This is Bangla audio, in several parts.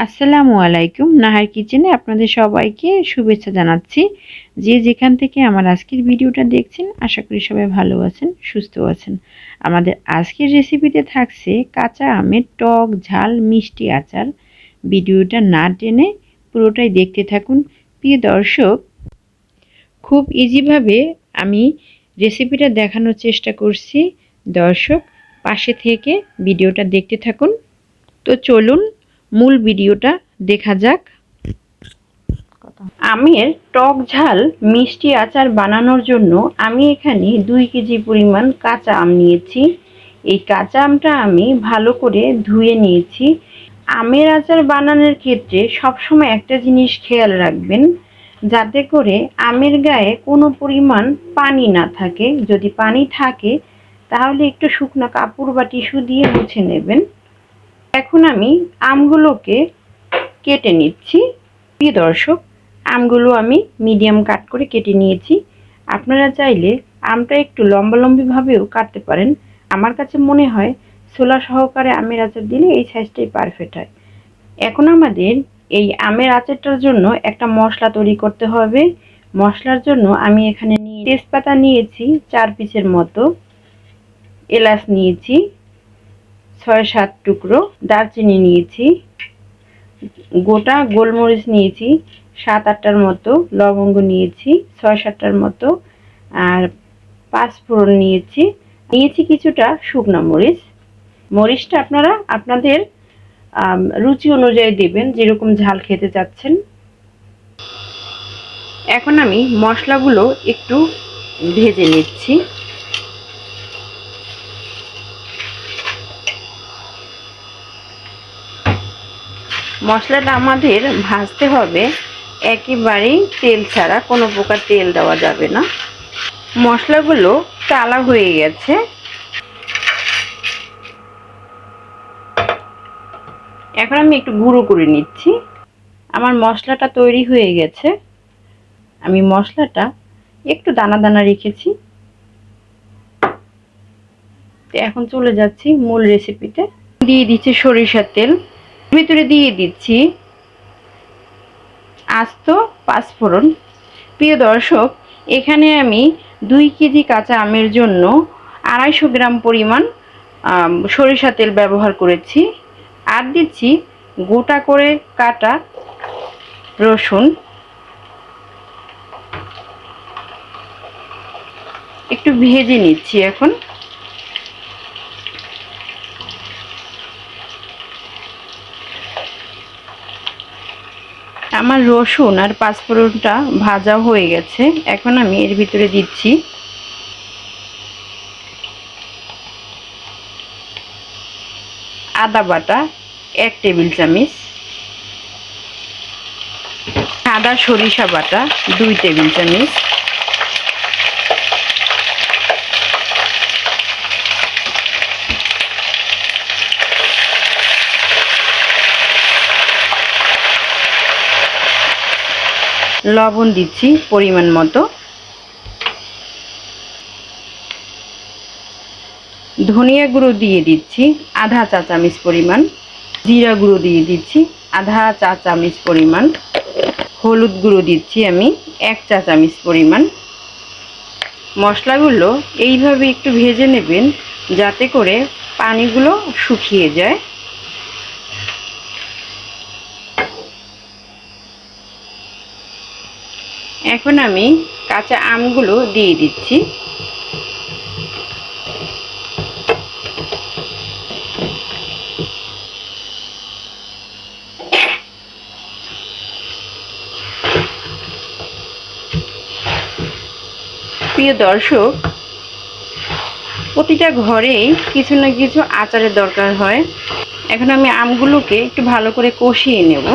আসসালামু আলাইকুম। নাহার কিচেনে আপনাদের সবাইকে শুভেচ্ছা জানাচ্ছি। যে যেখান থেকে আমার আজকের ভিডিওটা দেখছেন আশা করি সবাই ভালো আছেন, সুস্থ আছেন। আমাদের আজকের রেসিপিতে থাকছে কাঁচা আমের টক ঝাল মিষ্টি আচার। ভিডিওটা না টেনে পুরোটাই দেখতে থাকুন। প্রিয় দর্শক, খুব ইজিভাবে আমি রেসিপিটা দেখানোর চেষ্টা করছি। দর্শক পাশে থেকে ভিডিওটা দেখতে থাকুন। তো চলুন মূল ভিডিওটা দেখা যাক। আমের টক ঝাল মিষ্টি আচার বানানোর জন্য আমি এখানে 2 কেজি পরিমাণ কাঁচা আম নিয়েছি। এই কাঁচা আমটা আমি ভালো করে ধুয়ে নিয়েছি। আমের আচার বানানোর ক্ষেত্রে সবসময় একটা জিনিস খেয়াল রাখবেন, যাতে করে আমের গায়ে কোনো পরিমাণ পানি না থাকে। যদি পানি থাকে তাহলে একটু শুকনো কাপড় বা টিস্যু দিয়ে মুছে নেবেন। এখন আমি আমগুলোকে কেটে নিচ্ছি। প্রিয় দর্শক, আমগুলো আমি মিডিয়াম কাট করে কেটে নিয়েছি। আপনারা চাইলে আমটা একটু লম্বালম্বিভাবেও কাটতে পারেন। আমার কাছে মনে হয় ছোলা সহকারে আমের আচার দিলে এই সাইজটাই পারফেক্ট হয়। এখন আমাদের এই আমের আচারটার জন্য একটা মশলা তৈরি করতে হবে। মশলার জন্য আমি এখানে তেজপাতা নিয়েছি 4 পিসের মতো, এলাচ নিয়েছি 6-7 টুকরো, দারচিনি নিয়েছি, গোটা গোলমরিচ নিয়েছি 7-8টার মতো, লবঙ্গ নিয়েছি 6-7টার মতো, আর পাঁচফোড়ন নিয়েছি কিছুটা শুকনো মরিচ। মরিচটা আপনারা আপনাদের রুচি অনুযায়ী দেবেন, যেরকম ঝাল খেতে চাচ্ছেন। এখন আমি মশলাগুলো একটু ভেজে নিচ্ছি। মশলাটা আমাদের ভাজতে হবে একেবারেই তেল ছাড়া, কোনো প্রকার তেল দেওয়া যাবে না। মশলাগুলো টালা হয়ে গেছে। এখন আমি একটু গুঁড়ো করে নিচ্ছি। আমার মশলাটা তৈরি হয়ে গেছে। আমি মশলাটা একটু দানা দানা রেখেছি। এখন চলে যাচ্ছি মূল রেসিপিতে। দিয়ে দিচ্ছি সরিষার তেল, ভিতরে দিয়ে দিচ্ছি আস্ত পাঁচফোড়ন। প্রিয় দর্শক, এখানে আমি 2 কেজি কাঁচা আমের জন্য 250 গ্রাম পরিমাণ সরিষা তেল ব্যবহার করেছি। আর দিচ্ছি গোটা করে কাটা রসুন। একটু ভেজে নিচ্ছি এখন। আমার রসুন আর পাঁচফোড়নটা ভাজা হয়ে গেছে। এখন আমি এর ভিতরে দিচ্ছি আদা বাটা 1 টেবিল চামচ, সাদা সরিষা বাটা 2 টেবিল চামচ, লবণ দিচ্ছি পরিমাণ মতো, ধনিয়া গুঁড়ো দিয়ে দিচ্ছি আধা চা চামচ পরিমাণ, জিরা গুঁড়ো দিয়ে দিচ্ছি আধা চা চামচ পরিমাণ, হলুদ গুঁড়ো দিচ্ছি আমি 1 চা চামচ পরিমাণ। মশলাগুলো এইভাবে একটু ভেজে নেবেন, যাতে করে পানিগুলো শুকিয়ে যায়। এখন আমি কাঁচা আমগুলো দিয়ে দিচ্ছি। প্রিয় দর্শক, প্রতিটা ঘরেই কিছু না কিছু আচারের দরকার হয়। এখন আমি আমগুলোকে একটু ভালো করে কষিয়ে নেব।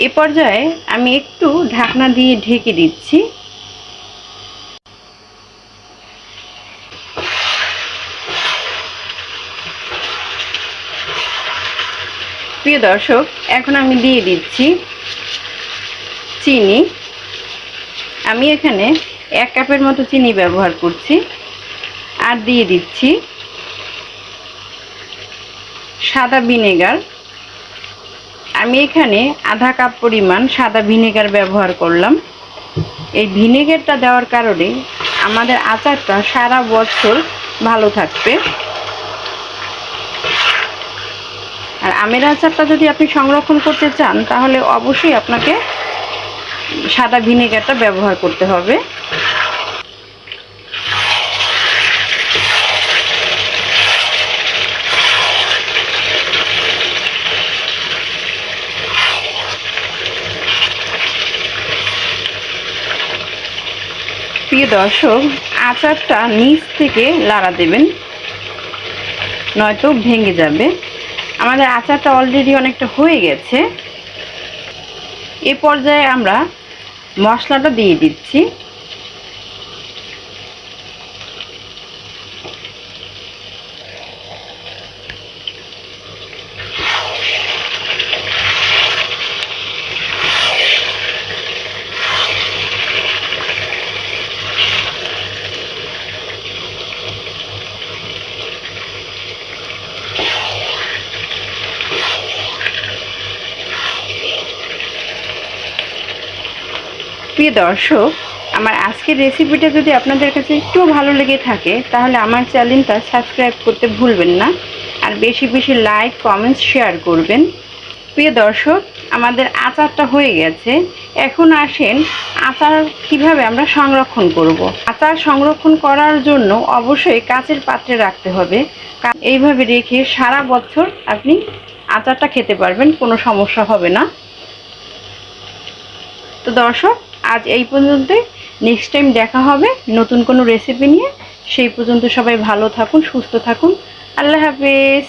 এ পর্যায়ে আমি একটু ঢাকনা দিয়ে ঢেকে দিচ্ছি। প্রিয় দর্শক, এখন আমি দিয়ে দিচ্ছি চিনি আমি এখানে 1 কাপের মতো চিনি ব্যবহার করছি। আর দিয়ে দিচ্ছি সাদা ভিনেগার। আমি এখানে আধা কাপ পরিমাণ সাদা ভিনেগার ব্যবহার করলাম। এই ভিনেগারটা দেওয়ার কারণে আমাদের আচারটা সারা বছর ভালো থাকবে। আর আমের আচারটা যদি আপনি সংরক্ষণ করতে চান তাহলে অবশ্যই আপনাকে সাদা ভিনেগারটা ব্যবহার করতে হবে। প্রিয় দর্শক, আচারটা নিচ থেকে লাড়া দেবেন, নয়তো ভেঙে যাবে। আমাদের আচারটা অলরেডি অনেকটা হয়ে গেছে। এ পর্যায়ে আমরা মশলাটা দিয়ে দিচ্ছি। প্রিয় দর্শক, আমার আজকের রেসিপিটা যদি আপনাদের কাছে একটু ভালো লেগে থাকে তাহলে আমার চ্যানেলটা সাবস্ক্রাইব করতে ভুলবেন না। আর বেশি বেশি লাইক, কমেন্টস, শেয়ার করবেন। প্রিয় দর্শক, আমাদের আচারটা হয়ে গেছে। এখন আসেন আচার কিভাবে আমরা সংরক্ষণ করব। আচার সংরক্ষণ করার জন্য অবশ্যই কাচের পাত্রে রাখতে হবে। এইভাবে রেখে সারা বছর আপনি আচারটা খেতে পারবেন, কোনো সমস্যা হবে না। তো দর্শক, আজ এই পর্যন্তই। নেক্সট টাইম দেখা হবে নতুন কোনো রেসিপি নিয়ে। সেই পর্যন্ত সবাই ভালো থাকুন, সুস্থ থাকুন। আল্লাহ হাফেজ।